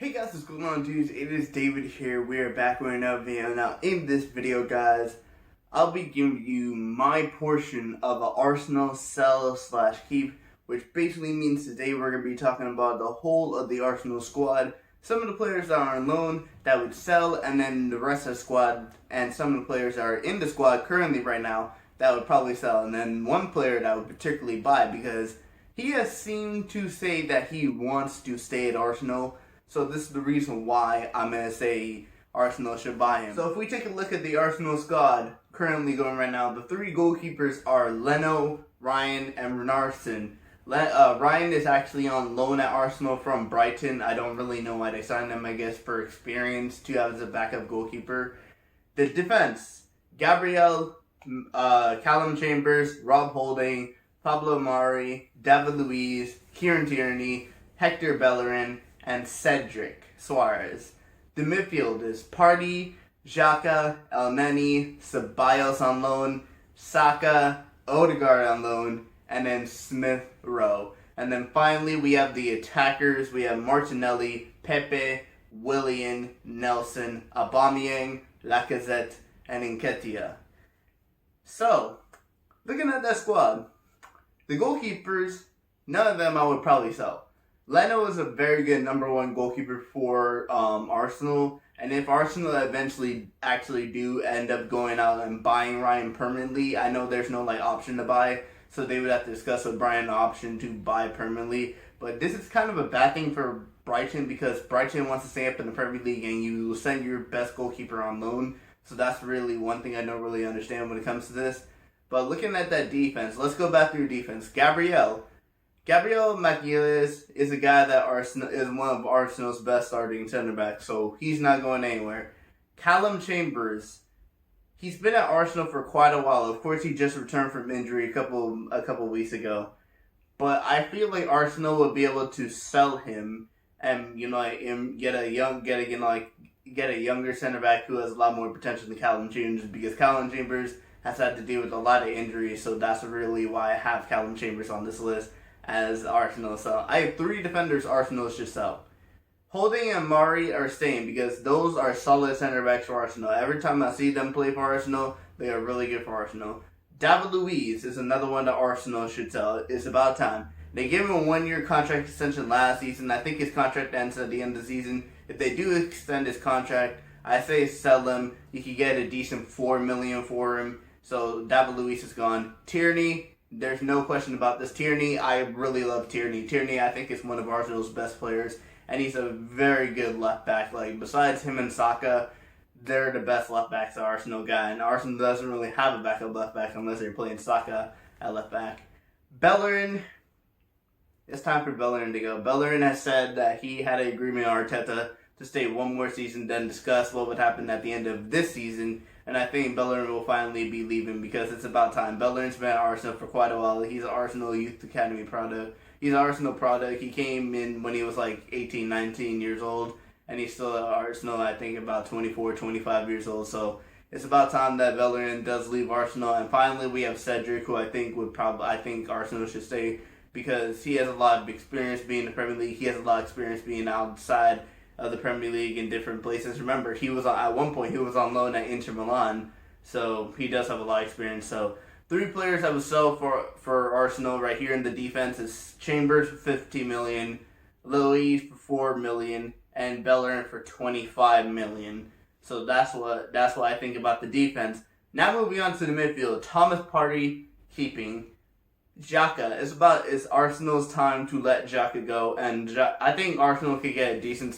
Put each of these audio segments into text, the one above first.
Hey guys, what's going on, dudes? It is David here. We are back with another video. Now, in this video, guys, I'll be giving you my portion of an Arsenal sell/keep, which basically means today we're going to be talking about the whole of the Arsenal squad, some of the players that are on loan that would sell, and then the rest of the squad, and some of the players that are in the squad currently right now that would probably sell, and then one player that would particularly buy because he has seemed to say that he wants to stay at Arsenal. So this is the reason why I'm going to say Arsenal should buy him. So if we take a look at the Arsenal squad currently going right now, the three goalkeepers are Leno, Ryan, and Renarsson. Ryan is actually on loan at Arsenal from Brighton. I don't really know why they signed him, I guess for experience to have as a backup goalkeeper. The defense, Gabriel, Callum Chambers, Rob Holding, Pablo Mari, David Luiz, Kieran Tierney, Hector Bellerin, and Cedric Suarez. The midfield is Partey, Xhaka, Elneny, Ceballos on loan, Saka, Odegaard on loan, and then Smith Rowe. And then finally we have the attackers. We have Martinelli, Pepe, Willian, Nelson, Aubameyang, Lacazette, and Nketiah. So, looking at that squad, the goalkeepers, none of them I would probably sell. Leno is a very good number one goalkeeper for Arsenal, and if Arsenal eventually actually do end up going out and buying Ryan permanently, I know there's no option to buy, so they would have to discuss with Brian the option to buy permanently. But this is kind of a bad thing for Brighton because Brighton wants to stay up in the Premier League and you send your best goalkeeper on loan, so that's really one thing I don't really understand when it comes to this. But looking at that defense, let's go back through defense. Gabriel Magalhaes is a guy that Arsenal is one of Arsenal's best starting center backs, so he's not going anywhere. Callum Chambers, he's been at Arsenal for quite a while. Of course, he just returned from injury a couple weeks ago, but I feel like Arsenal would be able to sell him and get a younger center back who has a lot more potential than Callum Chambers because Callum Chambers has had to deal with a lot of injuries, so that's really why I have Callum Chambers on this list as Arsenal sell. I have three defenders Arsenal should sell. Holding and Mari are staying because those are solid center backs for Arsenal. Every time I see them play for Arsenal, they are really good for Arsenal. David Luiz is another one that Arsenal should sell. It's about time. They gave him a 1-year contract extension last season. I think his contract ends at the end of the season. If they do extend his contract, I say sell him. You could get a decent $4 million for him. So David Luiz is gone. Tierney, there's no question about this. Tierney, I really love Tierney. Tierney, I think, is one of Arsenal's best players, and he's a very good left back. Besides him and Saka, they're the best left backs that Arsenal got, and Arsenal doesn't really have a backup left back unless they're playing Saka at left back. Bellerin, it's time for Bellerin to go. Bellerin has said that he had an agreement with Arteta to stay one more season, then discuss what would happen at the end of this season. And I think Bellerin will finally be leaving because it's about time. Bellerin's been at Arsenal for quite a while. He's an Arsenal Youth Academy product. He's an Arsenal product. He came in when he was 18, 19 years old. And he's still at Arsenal, I think, about 24, 25 years old. So it's about time that Bellerin does leave Arsenal. And finally, we have Cedric, who I think Arsenal should stay because he has a lot of experience being in the Premier League. He has a lot of experience being outside of the Premier League in different places. Remember, at one point he was on loan at Inter Milan, so he does have a lot of experience. So three players I would sell for Arsenal right here in the defense is Chambers for $50 million, Luiz for $4 million, and Bellerin for $25 million. So that's what I think about the defense. Now moving on to the midfield, Thomas Partey keeping. Xhaka, it's Arsenal's time to let Xhaka go, and I think Arsenal could get a decent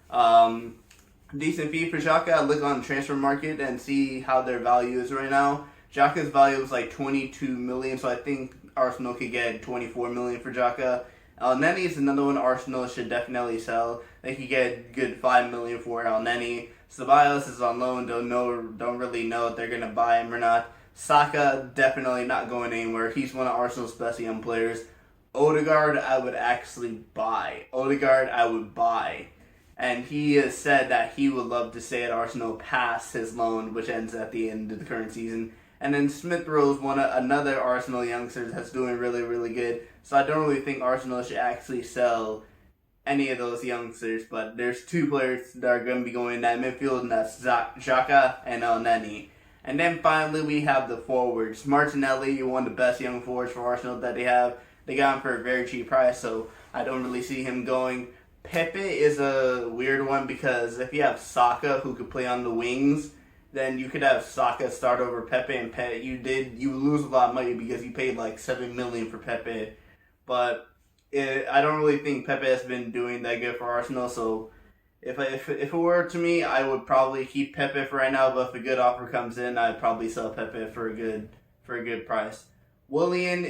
fee for Xhaka. I look on the transfer market and see how their value is right now. Xhaka's value is $22 million, so I think Arsenal could get $24 million for Xhaka. Elneny is another one Arsenal should definitely sell. They could get a good $5 million for Elneny. Ceballos is on loan. Don't really know if they're gonna buy him or not. Saka definitely not going anywhere. He's one of Arsenal's best young players. Odegaard I would actually buy. And he has said that he would love to stay at Arsenal past his loan, which ends at the end of the current season. And then Smith Rowe is another Arsenal youngster that's doing really, really good. So I don't really think Arsenal should actually sell any of those youngsters, but there's two players that are going to be going in that midfield, and that's Xhaka and El Neni. And then finally we have the forwards. Martinelli, one of the best young forwards for Arsenal that they have. They got him for a very cheap price, so I don't really see him going. Pepe is a weird one because if you have Saka who could play on the wings, then you could have Saka start over Pepe, and you lose a lot of money because you paid like $7 million for Pepe. But I don't really think Pepe has been doing that good for Arsenal, so if it were to me, I would probably keep Pepe for right now, but if a good offer comes in, I'd probably sell Pepe for a good price. Willian,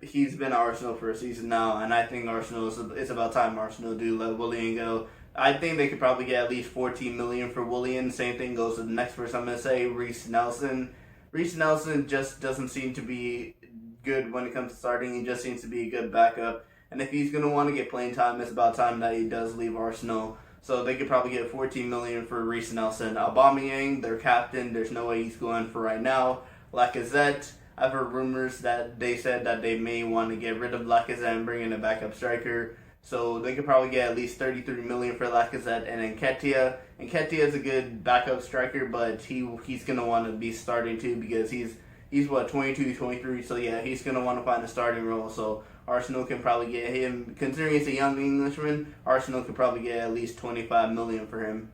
he's been at Arsenal for a season now, and I think it's about time Arsenal do let Willian go. I think they could probably get at least $14 million for Willian. Same thing goes to the next person I'm going to say, Reese Nelson. Reese Nelson just doesn't seem to be good when it comes to starting. He just seems to be a good backup. And if he's going to want to get playing time, it's about time that he does leave Arsenal. So they could probably get $14 million for Reese Nelson. Aubameyang, their captain, there's no way he's going for right now. Lacazette, I've heard rumors that they said that they may want to get rid of Lacazette and bring in a backup striker. So they could probably get at least $33 million for Lacazette. And then Nketiah. Nketiah is a good backup striker, but he's going to want to be starting too because he's 22, 23. So yeah, he's going to want to find a starting role. So Arsenal can probably get him, considering he's a young Englishman, Arsenal could probably get at least $25 million for him.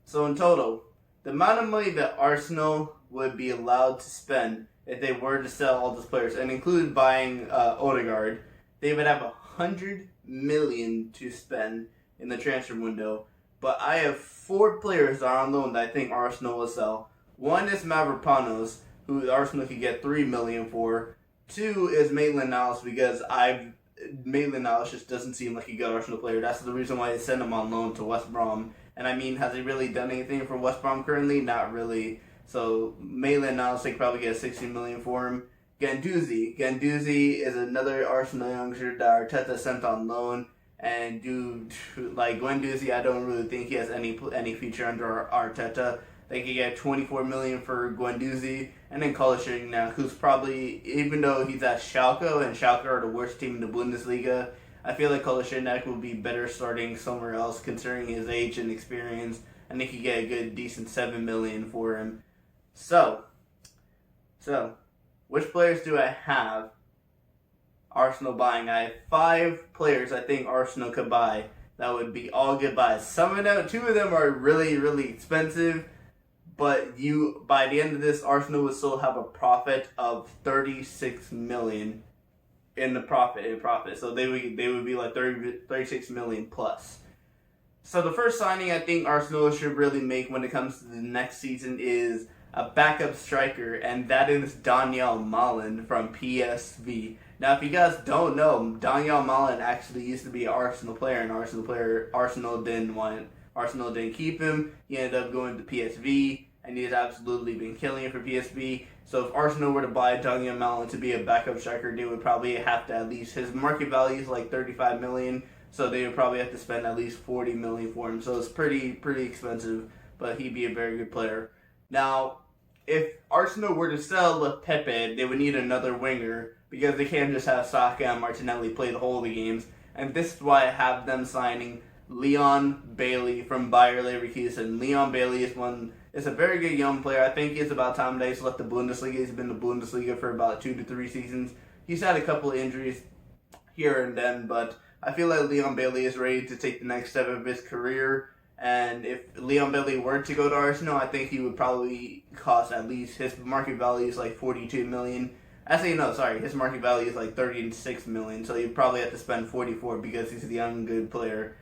So in total, the amount of money that Arsenal would be allowed to spend if they were to sell all those players, and include buying Odegaard, they would have $100 million to spend in the transfer window. But I have 4 players that are on loan that I think Arsenal will sell. One is Mavropanos, who Arsenal could get $3 million for. 2 is Maitland-Niles, because Maitland-Niles just doesn't seem like a good Arsenal player. That's the reason why they sent him on loan to West Brom. And I mean, has he really done anything for West Brom currently? Not really. So Maitland-Niles, they could probably get $16 million for him. Guendouzi is another Arsenal youngster that Arteta sent on loan. And Guendouzi, I don't really think he has any future under Arteta. They could get $24 million for Guendouzi. And then Kolasinac, who's probably, even though he's at Schalke, and Schalke are the worst team in the Bundesliga, I feel like Kolasinac would be better starting somewhere else considering his age and experience. And they could get a good, decent $7 million for him. So, which players do I have Arsenal buying? I have 5 players I think Arsenal could buy. That would be all good buys. 2 of them are really, really expensive. But by the end of this, Arsenal would still have a profit of $36 million in profit. So they would be like $36 million plus. So the first signing I think Arsenal should really make when it comes to the next season is a backup striker, and that is Daniel Malen from PSV. Now, if you guys don't know, Daniel Malen actually used to be an Arsenal player, and Arsenal didn't keep him. He ended up going to PSV, and he has absolutely been killing it for PSV. So if Arsenal were to buy Daniel Malen to be a backup striker, they would probably have to, at least, his market value is like $35 million, so they would probably have to spend at least $40 million for him. So it's pretty expensive, but he'd be a very good player. Now, if Arsenal were to sell Pepe, they would need another winger, because they can't just have Saka and Martinelli play the whole of the games. And this is why I have them signing Leon Bailey from Bayer Leverkusen. Leon Bailey is a very good young player. I think it's about time that he's left the Bundesliga. He's been in the Bundesliga for about 2 to 3 seasons. He's had a couple of injuries here and then, but I feel like Leon Bailey is ready to take the next step of his career. And if Leon Bailey were to go to Arsenal, I think he would probably cost at least, his market value is like $42 million. Actually, no, sorry, his market value is like $36 million, so you'd probably have to spend $44 because he's a young, good player.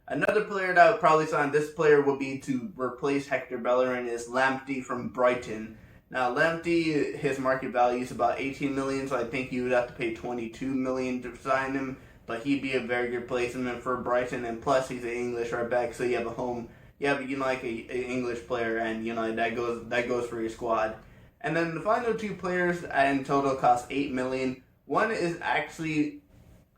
Another player that I would probably sign, this player would be to replace Hector Bellerin, is Lamptey from Brighton. Now, Lamptey, his market value is about $18 million, so I think you would have to pay $22 million to sign him. But he'd be a very good placement for Brighton, and plus he's an English right back, so you have an English player, and that goes for your squad. And then the final 2 players in total cost $8 million. One is actually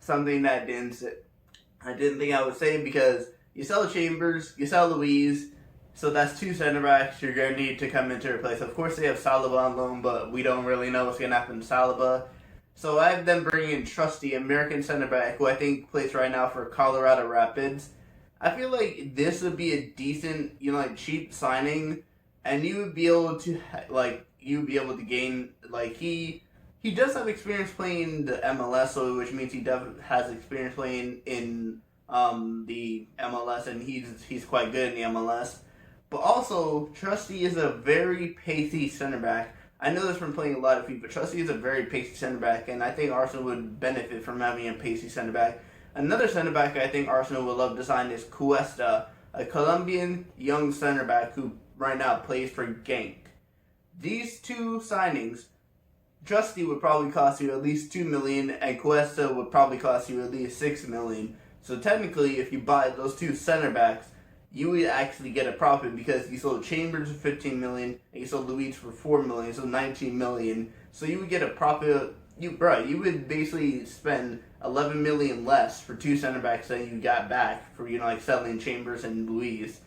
something that I didn't think I would say, because you sell Chambers, you sell Luiz, so that's 2 center backs you're gonna need to come in to replace. Of course, they have Saliba on loan, but we don't really know what's gonna happen to Saliba. So I have them bringing in Trusty, American center back, who I think plays right now for Colorado Rapids. I feel like this would be a decent, cheap signing, and you would be able to gain, he does have experience playing the MLS, so which means he has experience playing in the MLS, and he's quite good in the MLS. But also, Trusty is a very pacey center back. I know this from playing a lot of FIFA. Trusty is a very pacey center back, and I think Arsenal would benefit from having a pacey center back. Another center back I think Arsenal would love to sign is Cuesta, a Colombian young center back who right now plays for Genk. These two signings, Trusty would probably cost you at least $2 million, and Cuesta would probably cost you at least $6 million. So technically, if you buy those two center backs, you would actually get a profit because you sold Chambers for $15 million and you sold Luiz for $4 million, so $19 million. So you would get a profit. You would basically spend $11 million less for two center backs than you got back for selling Chambers and Luiz.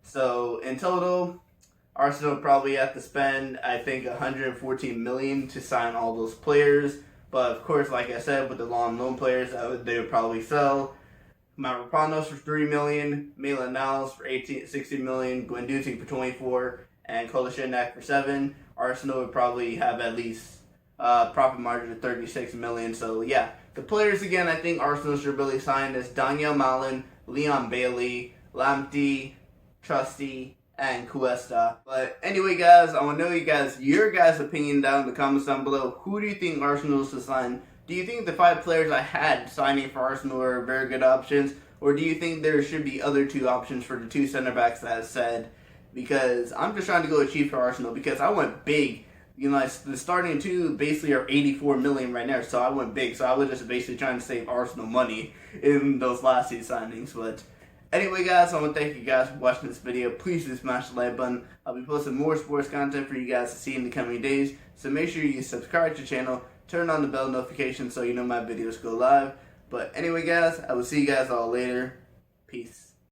So in total, Arsenal probably have to spend I think $114 million to sign all those players. But of course, like I said, with the long loan players, they would probably sell. Mavropanos for $3 million, Milan for $60 million, Guendouzi for $24 million, and Kolasinac for $7 million. Arsenal would probably have at least profit margin of $36 million. So yeah, the players again I think Arsenal should really sign is Daniel Malin, Leon Bailey, Lamptey, Trusty, and Cuesta. But anyway, guys, I want to know your guys' opinion down in the comments down below. Who do you think Arsenal should sign? Do you think the 5 players I had signing for Arsenal are very good options? Or do you think there should be other 2 options for the 2 center backs that I said? Because I'm just trying to go cheap for Arsenal because I went big. The starting 2 basically are $84 million right now, so I went big. So I was just basically trying to save Arsenal money in those last 2 signings. But anyway, guys, I want to thank you guys for watching this video. Please do smash the like button. I'll be posting more sports content for you guys to see in the coming days. So make sure you subscribe to the channel. Turn on the bell notification so you know my videos go live. But anyway, guys, I will see you guys all later. Peace.